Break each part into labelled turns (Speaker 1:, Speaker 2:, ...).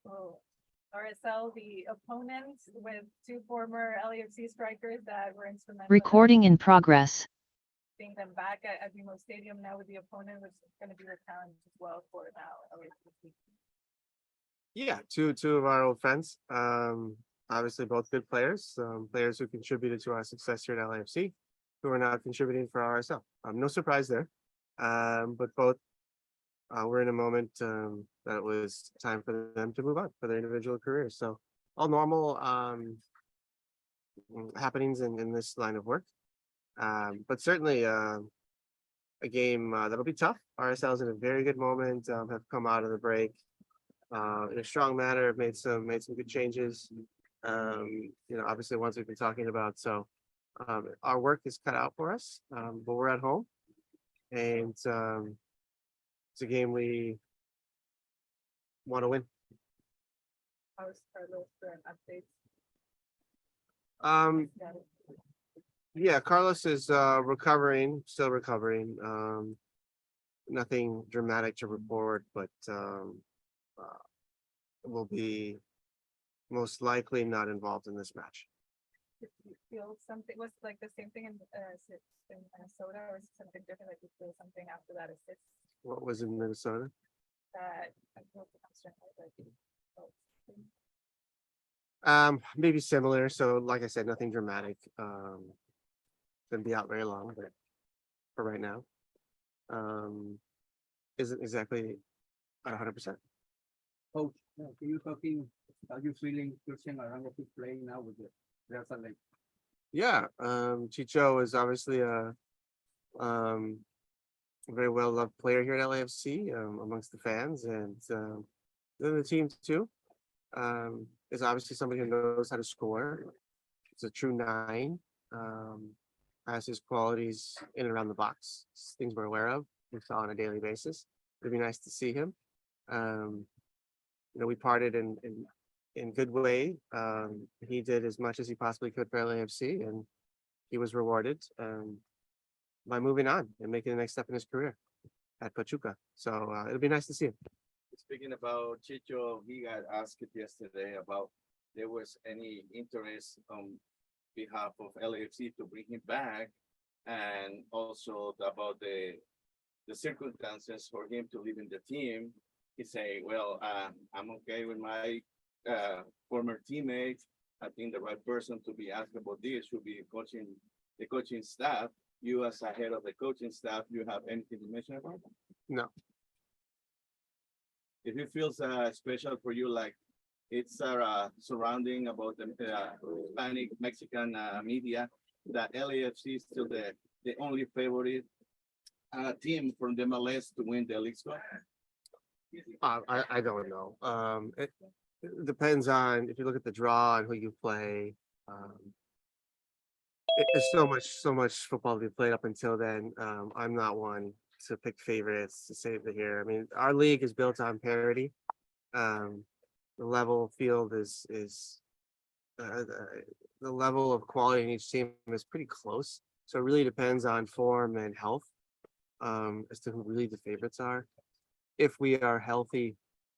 Speaker 1: So RSL, the opponent with two former LAFC strikers that were instrumental
Speaker 2: Recording in progress.
Speaker 1: in them back at BMO Stadium now with the opponent, which is going to be the challenge as well for now LAFC.
Speaker 3: Yeah, two of our old friends. Obviously both good players, players who contributed to our success here at LAFC, who are now contributing for RSL. No surprise there. But both were in a moment that it was time for them to move on for their individual careers. So all normal happenings in this line of work. But certainly a game that'll be tough. RSL is in a very good moment, have come out of the break in a strong manner, have made some good changes. Obviously ones we've been talking about. So our work is cut out for us, but we're at home, and it's a game we want to win.
Speaker 1: How's Carlos for updates?
Speaker 3: Yeah, Carlos is recovering, still recovering. Nothing dramatic to report, but will be most likely not involved in this match.
Speaker 1: Did you feel something was like the same thing in Minnesota, or is it something different? Like you feel something after that assist
Speaker 3: What was in Minnesota?
Speaker 1: that I feel
Speaker 3: Maybe similar. So like I said, nothing dramatic. Gonna be out very long, but for right now, isn't exactly at 100%.
Speaker 4: Coach, can you talking? Are you feeling Christian Arango is playing now with the Real Salt Lake?
Speaker 3: Yeah, Chicho is obviously a very well loved player here at LAFC amongst the fans, and the team too. Is obviously somebody who knows how to score. It's a true 9. Has his qualities in and around the box, things we're aware of. We saw on a daily basis. It'd be nice to see him. We parted in good way. He did as much as he possibly could for LAFC, and he was rewarded by moving on and making the next step in his career at Pachuca. So it'll be nice to see him.
Speaker 5: Speaking about Chicho, he got asked yesterday about there was any interest on behalf of LAFC to bring him back, and also about the circumstances for him to leave in the team. He say, well, I'm okay with my former teammates. I think the right person to be asked about this should be the coaching staff. You as a head of the coaching staff, do you have anything to mention about that?
Speaker 3: No.
Speaker 5: If it feels special for you, like it's surrounding about the Hispanic Mexican media, that LAFC is still the only favorite team from the MLS to win the League Cup.
Speaker 3: I don't know. It depends on if you look at the draw and who you play. There's so much football to be played up until then. I'm not one to pick favorites to save the here. I mean, our league is built on parity. The level field is the level of quality in each team is pretty close. So it really depends on form and health as to who really the favorites are. If we are healthy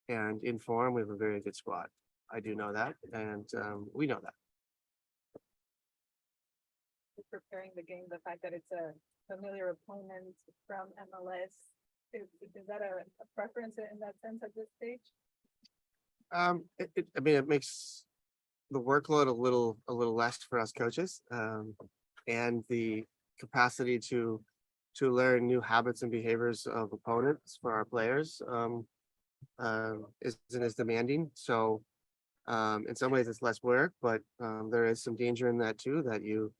Speaker 3: and in form, we have a very good squad. I do know that, and we know that.
Speaker 1: preparing the game, the fact that it's a familiar opponent from MLS, is that a preference in that sense at this stage?
Speaker 3: I mean, it makes the workload a little less for us coaches, and the capacity to learn new habits and behaviors of opponents for our players isn't as demanding. So in some ways it's less work, but there is some danger in that too, that you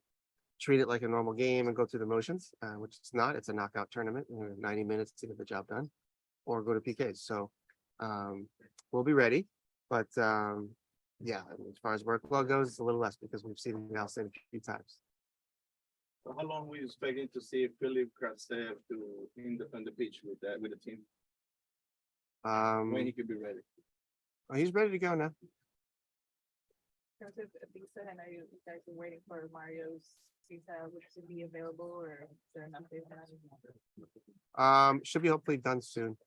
Speaker 3: treat it like a normal game and go through the motions, which it's not. It's a knockout tournament, 90 minutes to get the job done, or go to PKs. So we'll be ready, but yeah, as far as workload goes, it's a little less because we've seen him now say a few times.
Speaker 5: So how long were you expecting to see Philip Krastev on the pitch with the team? When he could be ready?
Speaker 3: He's ready to go now.
Speaker 1: In terms of visa, I know you guys are waiting for Mario's visa, which should be available, or is there an update on that?
Speaker 3: Should be hopefully done soon.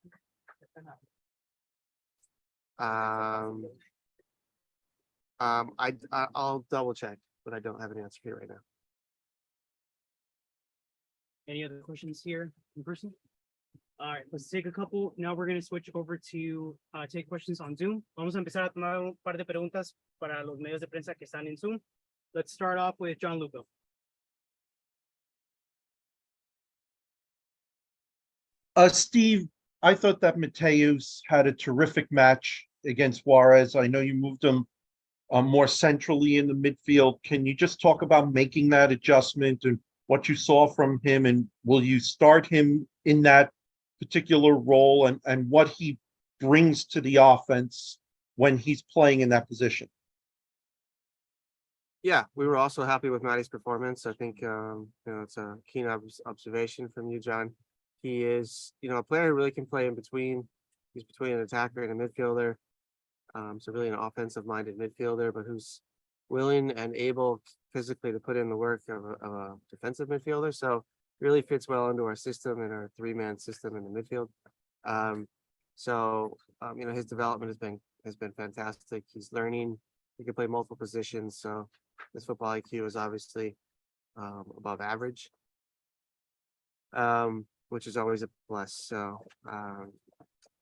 Speaker 3: I'll double check, but I don't have an answer here right now.
Speaker 2: Any other questions here in person? All right, let's take a couple. Now we're going to switch over to take questions on Zoom. Vamos a empezar a tomar un par de preguntas para los medios de prensa que están en Zoom. Let's start off with John Lupo.
Speaker 6: Steve, I thought that Mateus had a terrific match against Juarez. I know you moved him more centrally in the midfield. Can you just talk about making that adjustment and what you saw from him? And will you start him in that particular role and what he brings to the offense when he's playing in that position?
Speaker 3: Yeah, we were also happy with Matty's performance. I think, it's a keen observation from you, John. He is, a player who really can play in between. He's between an attacker and a midfielder. So really an offensive minded midfielder, but who's willing and able physically to put in the work of a defensive midfielder. So really fits well into our system and our 3-man system in the midfield. His development has been fantastic. He's learning. He can play multiple positions. So his football IQ is obviously above average, which is always a plus. So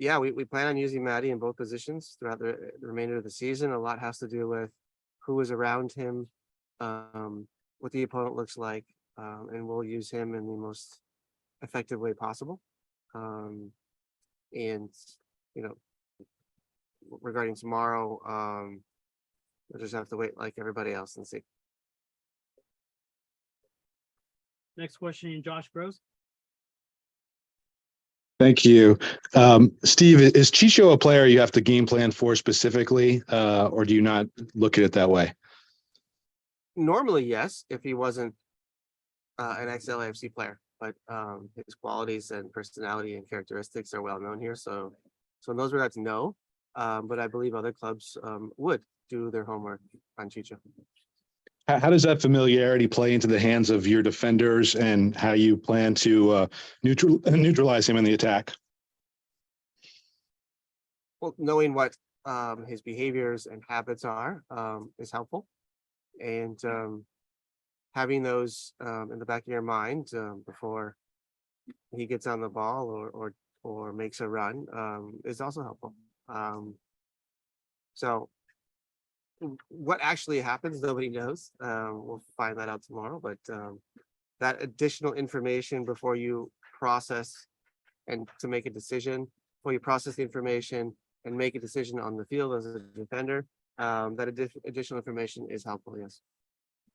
Speaker 3: we plan on using Matty in both positions throughout the remainder of the season. A lot has to do with who is around him, what the opponent looks like, and we'll use him in the most effective way possible. Regarding tomorrow, we'll just have to wait like everybody else and see.
Speaker 2: Next question, Josh Bros.
Speaker 7: Thank you. Steve, is Chicho a player you have to game plan for specifically, or do you not look at it that way?
Speaker 3: Normally, yes, if he wasn't an ex-LAFC player, but his qualities and personality and characteristics are well known here. So in those regards, no. But I believe other clubs would do their homework on Chicho.
Speaker 7: How does that familiarity play into the hands of your defenders and how you plan to neutralize him in the attack?
Speaker 3: Well, knowing what his behaviors and habits are is helpful, and having those in the back of your mind before he gets on the ball or makes a run is also helpful. So what actually happens, nobody knows. We'll find that out tomorrow, but that additional information before you process and to make a decision, before you process the information and make a decision on the field as a defender, that additional information is helpful, yes.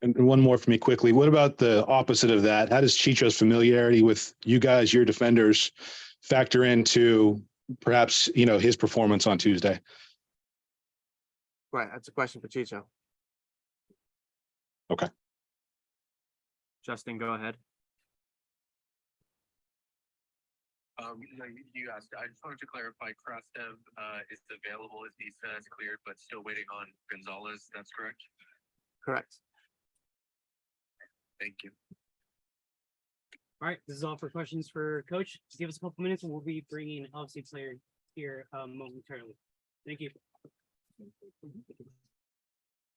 Speaker 7: And one more for me quickly. What about the opposite of that? How does Chicho's familiarity with you guys, your defenders, factor into perhaps, his performance on Tuesday?
Speaker 3: Right, that's a question for Chicho.
Speaker 7: Okay.
Speaker 8: Justin, go ahead.
Speaker 9: You asked, I just wanted to clarify, Krastev is available as visa is cleared, but still waiting on Gonzalez, that's correct?
Speaker 3: Correct.
Speaker 9: Thank you.
Speaker 2: All right, this is all for questions for Coach. Just give us a couple minutes and we'll be bringing obviously player here momentarily. Thank you.